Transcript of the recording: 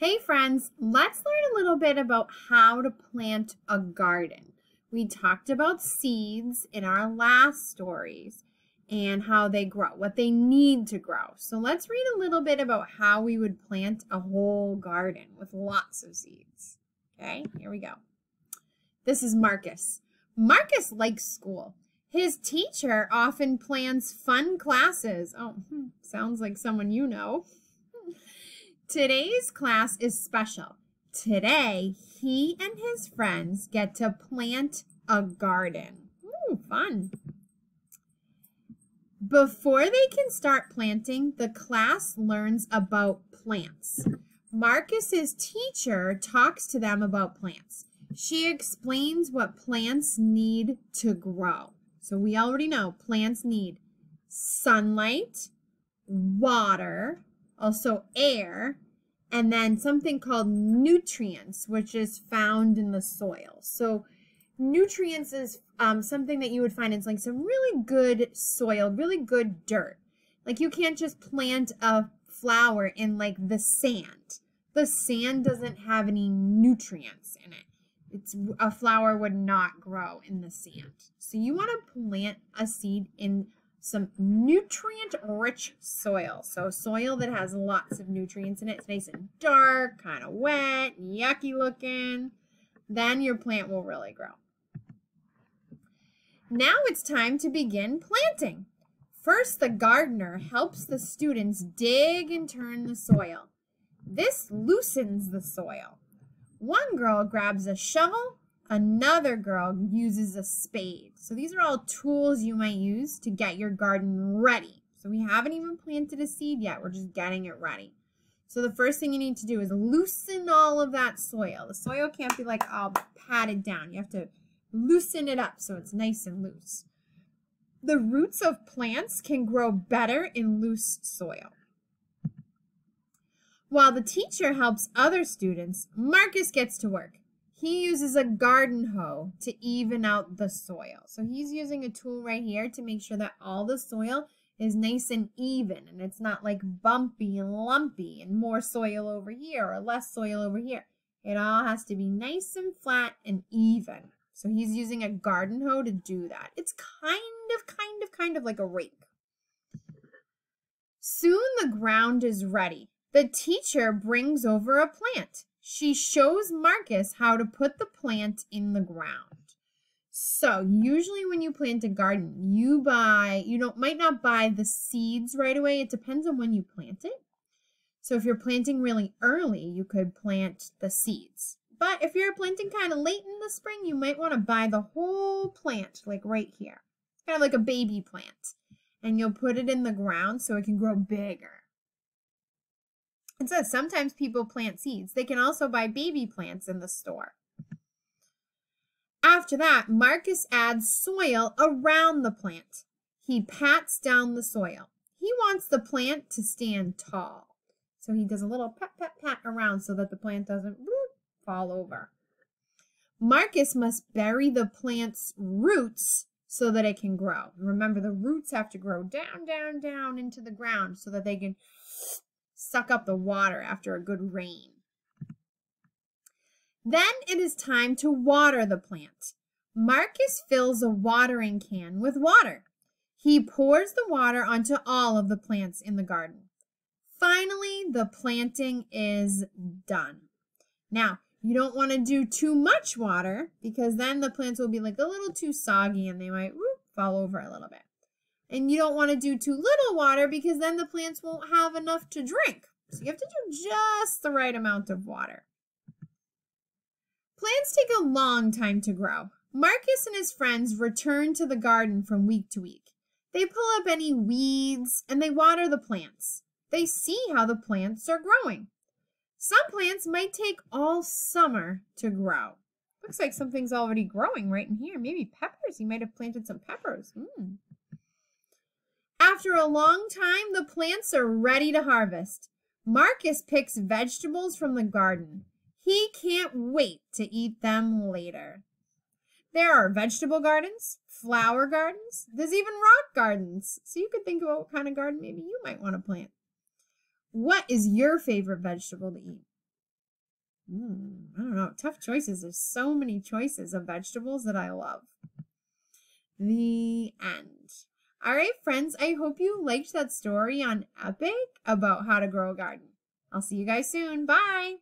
Hey friends, let's learn a little bit about how to plant a garden. We talked about seeds in our last stories and how they grow, what they need to grow. So let's read a little bit about how we would plant a whole garden with lots of seeds. Okay, here we go. This is Marcus. Marcus likes school. His teacher often plans fun classes. Oh, sounds like someone you know. Today's class is special. Today, he and his friends get to plant a garden. Ooh, fun. Before they can start planting, the class learns about plants. Marcus's teacher talks to them about plants. She explains what plants need to grow. So we already know plants need sunlight, water, also air, and then something called nutrients, which is found in the soil. So nutrients is something that you would find in like some really good soil, really good dirt. Like you can't just plant a flower in like the sand. The sand doesn't have any nutrients in it. A flower would not grow in the sand. So you want to plant a seed in some nutrient-rich soil. So soil that has lots of nutrients in it. It's nice and dark, kind of wet, yucky looking. Then your plant will really grow. Now it's time to begin planting. First, the gardener helps the students dig and turn the soil. This loosens the soil. One girl grabs a shovel. Another girl uses a spade. So these are all tools you might use to get your garden ready. So we haven't even planted a seed yet. We're just getting it ready. So the first thing you need to do is loosen all of that soil. The soil can't be like all patted down. You have to loosen it up so it's nice and loose. The roots of plants can grow better in loose soil. While the teacher helps other students, Marcus gets to work. He uses a garden hoe to even out the soil. So he's using a tool right here to make sure that all the soil is nice and even and it's not like bumpy and lumpy and more soil over here or less soil over here. It all has to be nice and flat and even. So he's using a garden hoe to do that. It's kind of like a rake. Soon the ground is ready. The teacher brings over a plant. She shows Marcus how to put the plant in the ground. So usually when you plant a garden, you might not buy the seeds right away. It depends on when you plant it. So if you're planting really early, you could plant the seeds. But if you're planting kind of late in the spring, you might want to buy the whole plant, like right here. It's kind of like a baby plant. And you'll put it in the ground so it can grow bigger. It says sometimes people plant seeds. They can also buy baby plants in the store. After that, Marcus adds soil around the plant. He pats down the soil. He wants the plant to stand tall. So he does a little pat, pat, pat around so that the plant doesn't fall over. Marcus must bury the plant's roots so that it can grow. Remember, the roots have to grow down, down, down into the ground so that they can suck up the water after a good rain. Then it is time to water the plant. Marcus fills a watering can with water. He pours the water onto all of the plants in the garden. Finally, the planting is done. Now, you don't want to do too much water because then the plants will be like a little too soggy and they might fall over a little bit. And you don't want to do too little water because then the plants won't have enough to drink. So you have to do just the right amount of water. Plants take a long time to grow. Marcus and his friends return to the garden from week to week. They pull up any weeds and they water the plants. They see how the plants are growing. Some plants might take all summer to grow. Looks like something's already growing right in here. Maybe peppers. He might have planted some peppers. After a long time, the plants are ready to harvest. Marcus picks vegetables from the garden. He can't wait to eat them later. There are vegetable gardens, flower gardens, there's even rock gardens. So you could think about what kind of garden maybe you might want to plant. What is your favorite vegetable to eat? I don't know. Tough choices. There's so many choices of vegetables that I love. The end. All right, friends. I hope you liked that story on Epic about how to grow a garden. I'll see you guys soon. Bye.